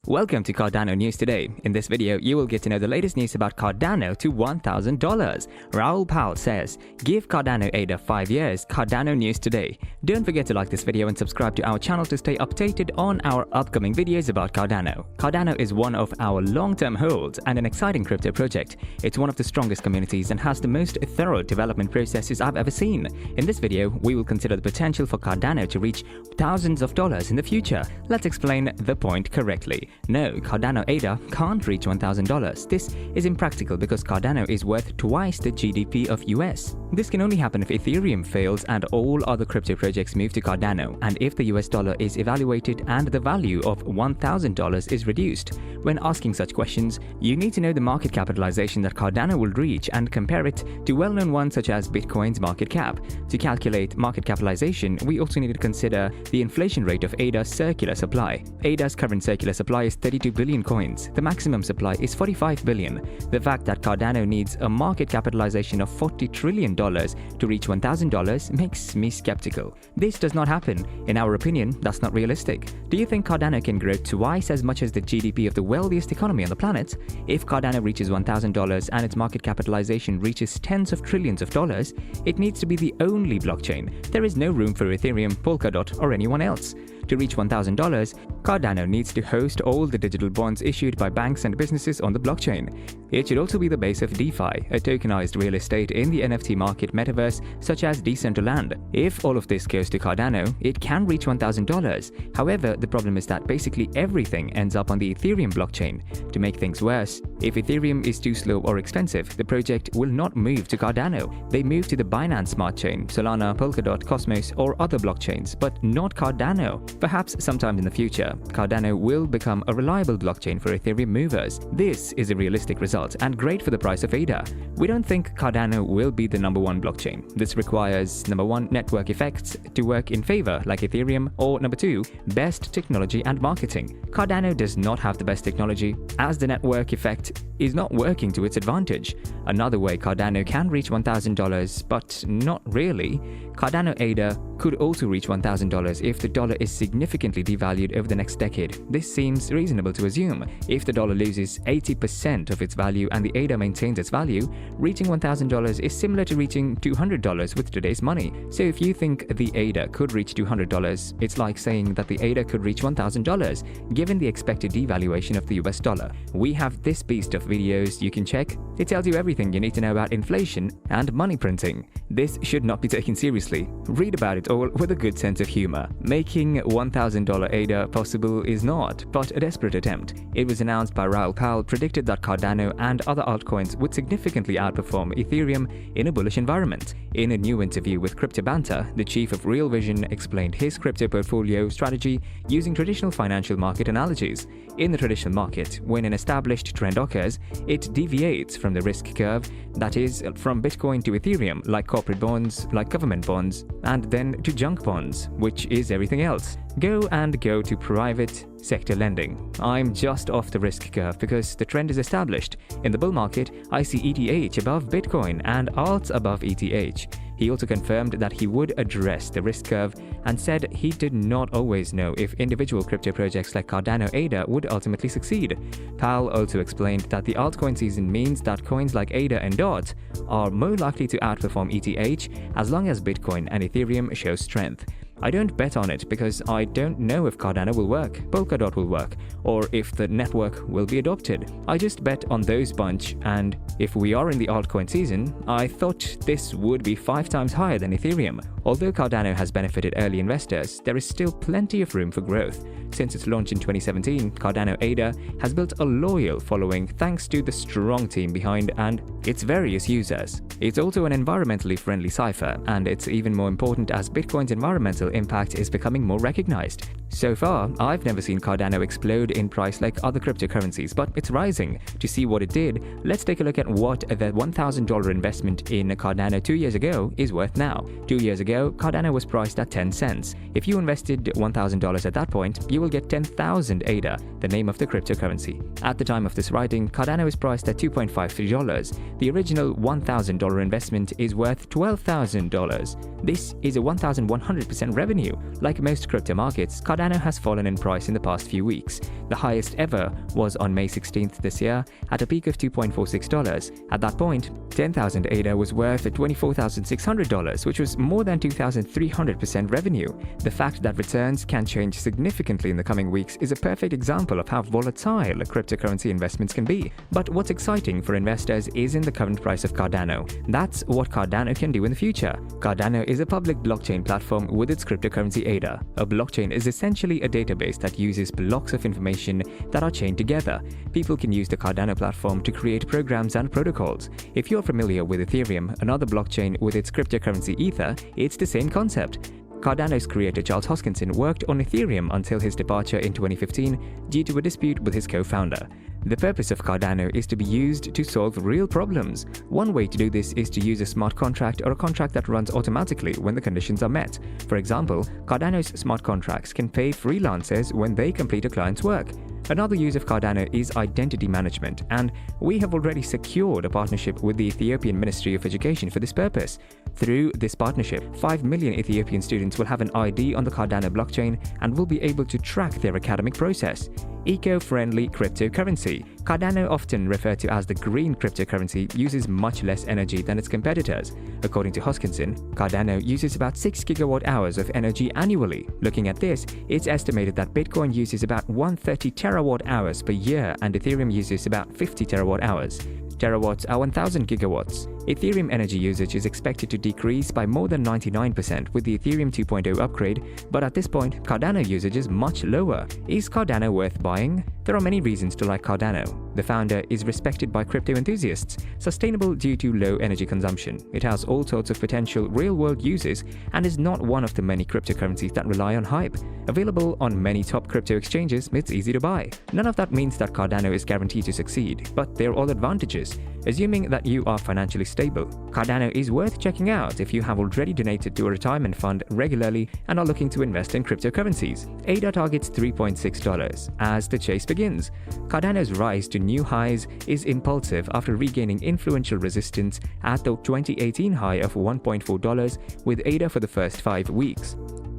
Welcome to Cardano News Today. In this video, you will get to know the latest news about Cardano to $1,000. Raoul says, give Cardano ADA 5 years. Cardano News Today. Don't forget to like this video and subscribe to our channel to stay updated on our upcoming videos about Cardano. Cardano is one of our long-term holds and an exciting crypto project. It's one of the strongest communities and has the most thorough development processes I've ever seen. In this video, we will consider the potential for Cardano to reach thousands of dollars in the future. Let's explain the point correctly. No, Cardano ADA can't reach $1,000. This is impractical because Cardano is worth twice the GDP of US. This can only happen if Ethereum fails and all other crypto projects move to Cardano, and if the US dollar is evaluated and the value of $1,000 is reduced. When asking such questions, you need to know the market capitalization that Cardano will reach and compare it to well-known ones such as Bitcoin's market cap. To calculate market capitalization, we also need to consider the inflation rate of ADA's circular supply. ADA's current circular supply is 32 billion coins. The maximum supply is 45 billion. The fact that Cardano needs a market capitalization of $40 trillion to reach $1,000 makes me skeptical. This does not happen. In our opinion, that's not realistic. Do you think Cardano can grow twice as much as the GDP of the wealthiest economy on the planet? If Cardano reaches $1,000 and its market capitalization reaches tens of trillions of dollars, it needs to be the only blockchain. There is no room for Ethereum, Polkadot, or anyone else. To reach $1,000, Cardano needs to host all the digital bonds issued by banks and businesses on the blockchain. It should also be the base of DeFi, a tokenized real estate in the NFT market metaverse such as decentralized. If all of this goes to Cardano, it can reach $1,000. However, the problem is that basically everything ends up on the Ethereum blockchain. To make things worse, if Ethereum is too slow or expensive, the project will not move to Cardano. They move to the Binance Smart Chain, Solana, Polkadot, Cosmos, or other blockchains, but not Cardano. Perhaps sometime in the future, Cardano will become a reliable blockchain for Ethereum movers. This is a realistic result and great for the price of ADA. We don't think Cardano will be the #1 blockchain. This requires #1 network effects to work in favor like Ethereum, or #2 best technology and marketing. Cardano does not have the best technology as the network effect is not working to its advantage. Another way Cardano can reach $1,000, but not really. Cardano ADA could also reach $1,000 if the dollar is significantly devalued over the next decade. This seems reasonable to assume. If the dollar loses 80% of its value and the ADA maintains its value, reaching $1,000 is similar to reaching $200 with today's money. So if you think the ADA could reach $200, it's like saying that the ADA could reach $1,000, given the expected devaluation of the US dollar. We have this beast of videos you can check. It tells you everything you need to know about inflation and money printing. This should not be taken seriously. Read about it all with a good sense of humor. Making $1,000 ADA possible is not, but a desperate attempt. It was announced by Raoul predicted that Cardano and other altcoins would significantly outperform Ethereum in a bullish environment. In a new interview with Crypto Banter, the chief of Real Vision explained his crypto portfolio strategy using traditional financial market analogies. In the traditional market, when an established trend occurs, it deviates from the risk curve, that is, from Bitcoin to Ethereum, like corporate bonds, like government bonds, and then to junk bonds, which is everything else. Go to private sector lending. I'm just off the risk curve because the trend is established. In the bull market, I see ETH above Bitcoin and alts above ETH. He also confirmed that he would address the risk curve and said he did not always know if individual crypto projects like Cardano ADA would ultimately succeed. Powell also explained that the altcoin season means that coins like ADA and DOT are more likely to outperform ETH as long as Bitcoin and Ethereum show strength. I don't bet on it because I don't know if Cardano will work, Polkadot will work, or if the network will be adopted. I just bet on those bunch, and if we are in the altcoin season, I thought this would be 5 times higher than Ethereum. Although Cardano has benefited early investors, there is still plenty of room for growth. Since its launch in 2017, Cardano ADA has built a loyal following thanks to the strong team behind and its various users. It's also an environmentally friendly cipher, and it's even more important as Bitcoin's environmental impact is becoming more recognized. So far, I've never seen Cardano explode in price like other cryptocurrencies, but it's rising. To see what it did, let's take a look at what the $1,000 investment in Cardano 2 years ago is worth now. 2 years ago, Cardano was priced at 10 cents. If you invested $1,000 at that point, you will get 10,000 ADA, the name of the cryptocurrency. At the time of this writing, Cardano is priced at $2.53. The original $1,000 investment is worth $12,000. This is a 1,100% revenue. Like most crypto markets, Cardano has fallen in price in the past few weeks. The highest ever was on May 16th this year at a peak of $2.46. At that point, 10,000 ADA was worth $24,600, which was more than 2,300% revenue. The fact that returns can change significantly in the coming weeks is a perfect example of how volatile cryptocurrency investments can be. But what's exciting for investors is in the current price of Cardano. That's what Cardano can do in the future. Cardano is a public blockchain platform with its cryptocurrency ADA. A blockchain is essentially a database that uses blocks of information that are chained together. People can use the Cardano platform to create programs and protocols. If you're familiar with Ethereum, another blockchain with its cryptocurrency Ether, it's the same concept. Cardano's creator Charles Hoskinson worked on Ethereum until his departure in 2015 due to a dispute with his co-founder. The purpose of Cardano is to be used to solve real problems. One way to do this is to use a smart contract or a contract that runs automatically when the conditions are met. For example, Cardano's smart contracts can pay freelancers when they complete a client's work. Another use of Cardano is identity management, and we have already secured a partnership with the Ethiopian Ministry of Education for this purpose. Through this partnership, 5 million Ethiopian students will have an ID on the Cardano blockchain and will be able to track their academic process. Eco-friendly cryptocurrency. Cardano, often referred to as the green cryptocurrency, uses much less energy than its competitors. According to Hoskinson, Cardano uses about 6 gigawatt-hours of energy annually. Looking at this, it's estimated that Bitcoin uses about 130 terawatt-hours per year and Ethereum uses about 50 terawatt-hours. Terawatts are 1000 gigawatts. Ethereum energy usage is expected to decrease by more than 99% with the Ethereum 2.0 upgrade, but at this point, Cardano usage is much lower. Is Cardano worth buying? There are many reasons to like Cardano. The founder is respected by crypto enthusiasts, sustainable due to low energy consumption. It has all sorts of potential real-world uses and is not one of the many cryptocurrencies that rely on hype. Available on many top crypto exchanges, it's easy to buy. None of that means that Cardano is guaranteed to succeed, but there are all advantages. Assuming that you are financially stable, Cardano is worth checking out if you have already donated to a retirement fund regularly and are looking to invest in cryptocurrencies. ADA targets $3.6 as the chase begins. Cardano's rise to new highs is impulsive after regaining influential resistance at the 2018 high of $1.4 with ADA for the first 5 weeks.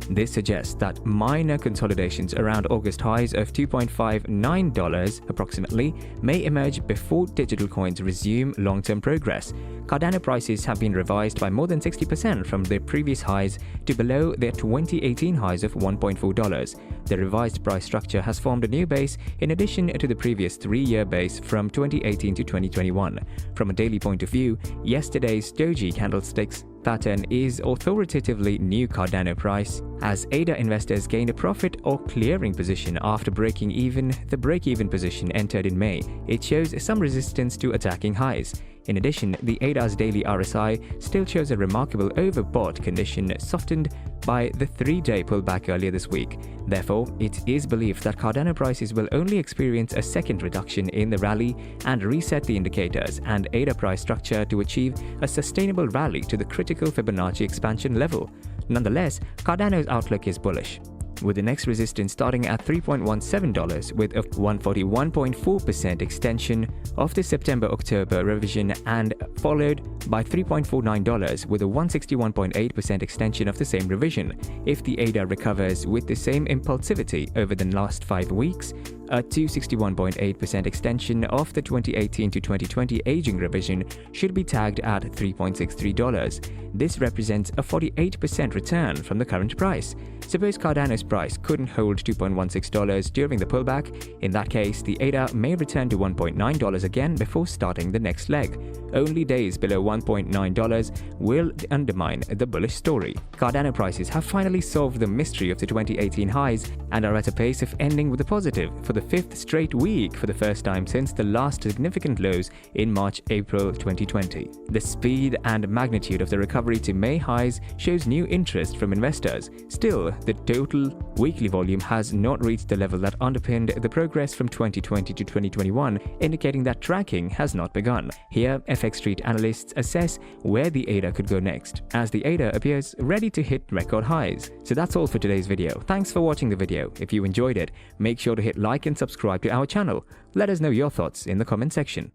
This suggests that minor consolidations around August highs of $2.59 approximately may emerge before digital coins resume long-term progress. Cardano prices have been revised by more than 60% from their previous highs to below their 2018 highs of $1.4. The revised price structure has formed a new base in addition to the previous 3-year base from 2018 to 2021. From a daily point of view, yesterday's doji candlesticks pattern is authoritatively new Cardano price, as ADA investors gained a profit or clearing position after breaking even the break-even position entered in May. It shows some resistance to attacking highs. In addition, the ADA's daily RSI still shows a remarkable overbought condition softened by the 3-day pullback earlier this week. Therefore, it is believed that Cardano prices will only experience a second reduction in the rally and reset the indicators and ADA price structure to achieve a sustainable rally to the critical Fibonacci expansion level. Nonetheless, Cardano's outlook is bullish, with the next resistance starting at $3.17 with a 141.4% extension of the September-October revision and followed by $3.49 with a 161.8% extension of the same revision. If the ADA recovers with the same impulsivity over the last 5 weeks, a 261.8% extension of the 2018 to 2020 aging revision should be tagged at $3.63. This represents a 48% return from the current price. Suppose Cardano's price couldn't hold $2.16 during the pullback. In that case, the ADA may return to $1.9 again before starting the next leg. Only days below $1.9 will undermine the bullish story. Cardano prices have finally solved the mystery of the 2018 highs and are at a pace of ending with a positive for the 5th straight week for the first time since the last significant lows in March-April 2020. The speed and magnitude of the recovery to May highs shows new interest from investors. Still, the total weekly volume has not reached the level that underpinned the progress from 2020 to 2021, indicating that tracking has not begun. Here, FX Street analysts assess where the ADA could go next, as the ADA appears ready to hit record highs. So that's all for today's video. Thanks for watching the video. If you enjoyed it, make sure to hit like and subscribe to our channel. Let us know your thoughts in the comment section.